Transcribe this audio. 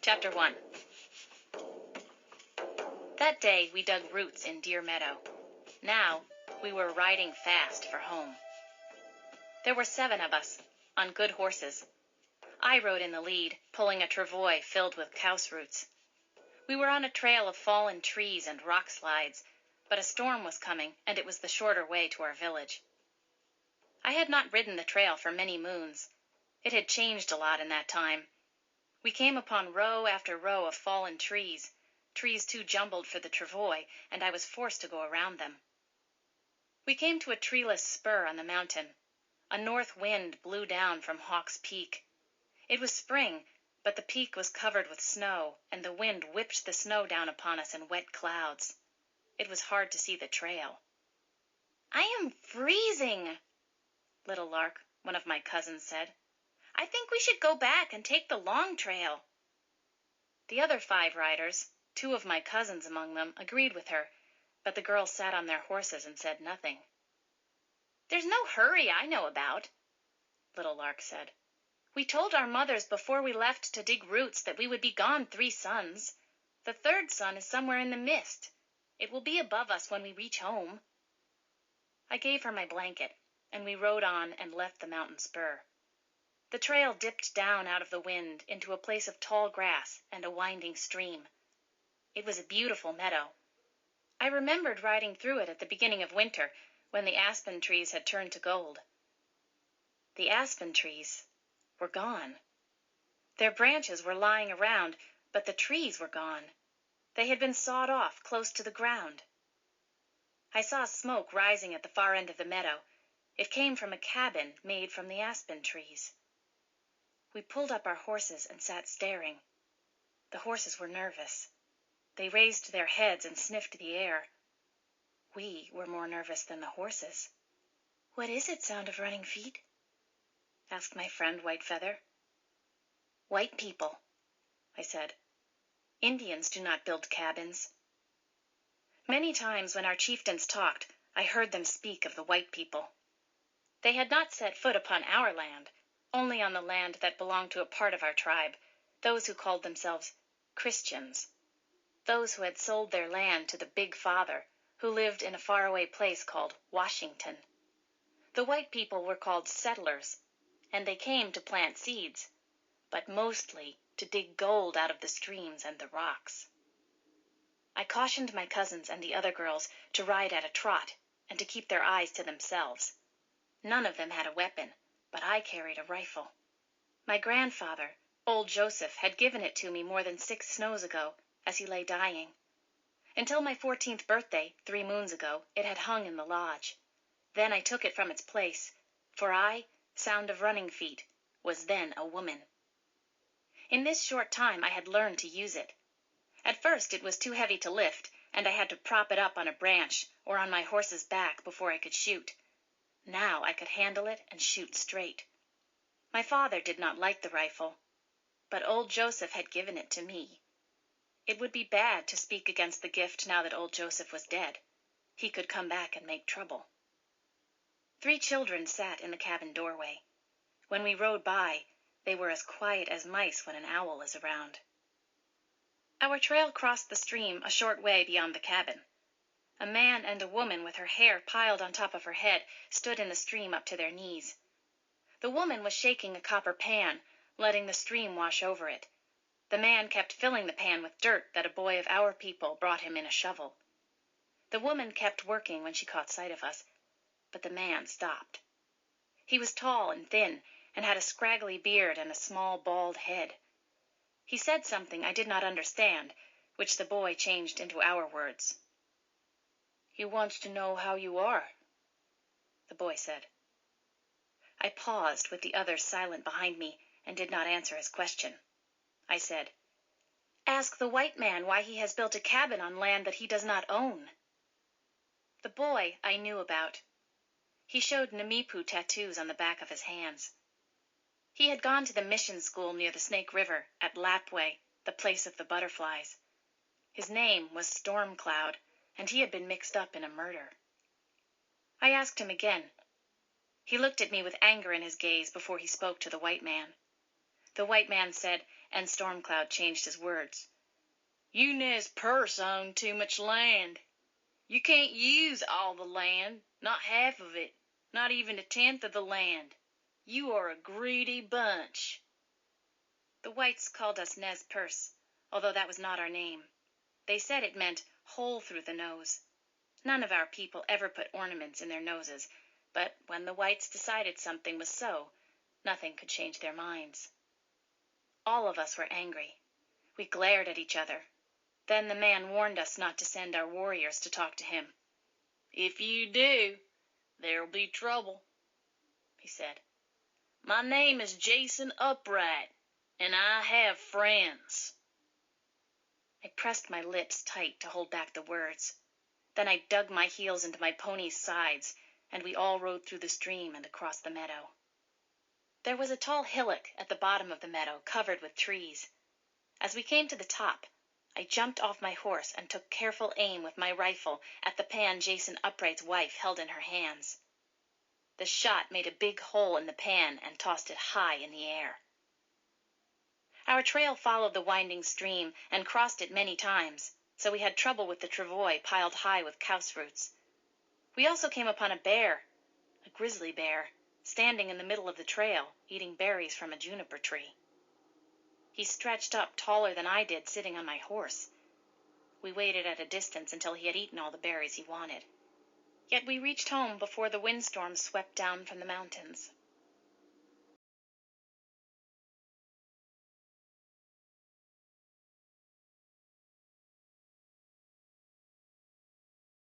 Chapter 1. That day we dug roots in Deer Meadow. Now we were riding fast for home. There were 7 of us, on good horses. I rode in the lead, pulling a travois filled with cow's roots. We were on a trail of fallen trees and rock slides, but a storm was coming, and it was the shorter way to our village. I had not ridden the trail for many moons. It had changed a lot in that time. We came upon row after row of fallen trees too jumbled for the travois, and I was forced to go around them. We came to a treeless spur on the mountain. A north wind blew down from Hawk's Peak. It was spring, but the peak was covered with snow, and the wind whipped the snow down upon us in wet clouds. It was hard to see the trail. "I am freezing," Little Lark, one of my cousins, said. "I think we should go back and take the long trail." The other 5 riders, 2 of my cousins among them, agreed with her, but the girls sat on their horses and said nothing. "There's no hurry I know about," Little Lark said. "We told our mothers before we left to dig roots that we would be gone 3 suns. The 3rd sun is somewhere in the mist. It will be above us when we reach home." I gave her my blanket, and we rode on and left the mountain spur. The trail dipped down out of the wind into a place of tall grass and a winding stream. It was a beautiful meadow. I remembered riding through it at the beginning of winter, when the aspen trees had turned to gold. The aspen trees were gone. Their branches were lying around, but the trees were gone. They had been sawed off close to the ground. I saw smoke rising at the far end of the meadow. It came from a cabin made from the aspen trees. We pulled up our horses and sat staring. The horses were nervous. They raised their heads and sniffed the air. We were more nervous than the horses. "What is it, Sound of Running Feet?" asked my friend Whitefeather. "White people," I said. "Indians do not build cabins." Many times when our chieftains talked, I heard them speak of the white people. They had not set foot upon our land, only on the land that belonged to a part of our tribe, those who called themselves Christians. Those who had sold their land to the Big Father, who lived in a faraway place called Washington. The white people were called settlers, and they came to plant seeds, but mostly to dig gold out of the streams and the rocks. I cautioned my cousins and the other girls to ride at a trot and to keep their eyes to themselves. None of them had a weapon, but I carried a rifle. My grandfather, old Joseph, had given it to me more than 6 snows ago, as he lay dying. Until my 14th birthday, 3 moons ago, it had hung in the lodge. Then I took it from its place, for I, Sound of Running Feet, was then a woman. In this short time I had learned to use it. At first it was too heavy to lift, and I had to prop it up on a branch or on my horse's back before I could shoot. Now I could handle it and shoot straight. My father did not like the rifle, but old Joseph had given it to me. It would be bad to speak against the gift now that old Joseph was dead. He could come back and make trouble. 3 children sat in the cabin doorway. When we rode by, they were as quiet as mice when an owl is around. Our trail crossed the stream a short way beyond the cabin. A man and a woman with her hair piled on top of her head stood in the stream up to their knees. The woman was shaking a copper pan, letting the stream wash over it. The man kept filling the pan with dirt that a boy of our people brought him in a shovel. The woman kept working when she caught sight of us, but the man stopped. He was tall and thin, and had a scraggly beard and a small bald head. He said something I did not understand, which the boy changed into our words. "He wants to know how you are," the boy said. I paused with the others silent behind me and did not answer his question. I said, "Ask the white man why he has built a cabin on land that he does not own." The boy I knew about. He showed Namipu tattoos on the back of his hands. He had gone to the mission school near the Snake River at Lapway, the place of the butterflies. His name was Storm Cloud, and he had been mixed up in a murder. I asked him again. He looked at me with anger in his gaze before he spoke to the white man. The white man said, and Stormcloud changed his words. You Nez Perce own too much land. You can't use all the land, not half of it, not even a tenth of the land. You are a greedy bunch. The whites called us Nez Perce, although that was not our name. They said it meant hole through the nose. None of our people ever put ornaments in their noses, but when the whites decided something was so, nothing could change their minds. All of us were angry. We glared at each other. Then the man warned us not to send our warriors to talk to him. If you do, there'll be trouble, he said. My name is Jason Upright, and I have friends. I pressed my lips tight to hold back the words. Then I dug my heels into my pony's sides, and we all rode through the stream and across the meadow. There was a tall hillock at the bottom of the meadow, covered with trees. As we came to the top, I jumped off my horse and took careful aim with my rifle at the pan Jason Upright's wife held in her hands. The shot made a big hole in the pan and tossed it high in the air. Our trail followed the winding stream and crossed it many times, so we had trouble with the travois piled high with cow's roots. We also came upon a bear, a grizzly bear, standing in the middle of the trail, eating berries from a juniper tree. He stretched up taller than I did, sitting on my horse. We waited at a distance until he had eaten all the berries he wanted. Yet we reached home before the windstorm swept down from the mountains.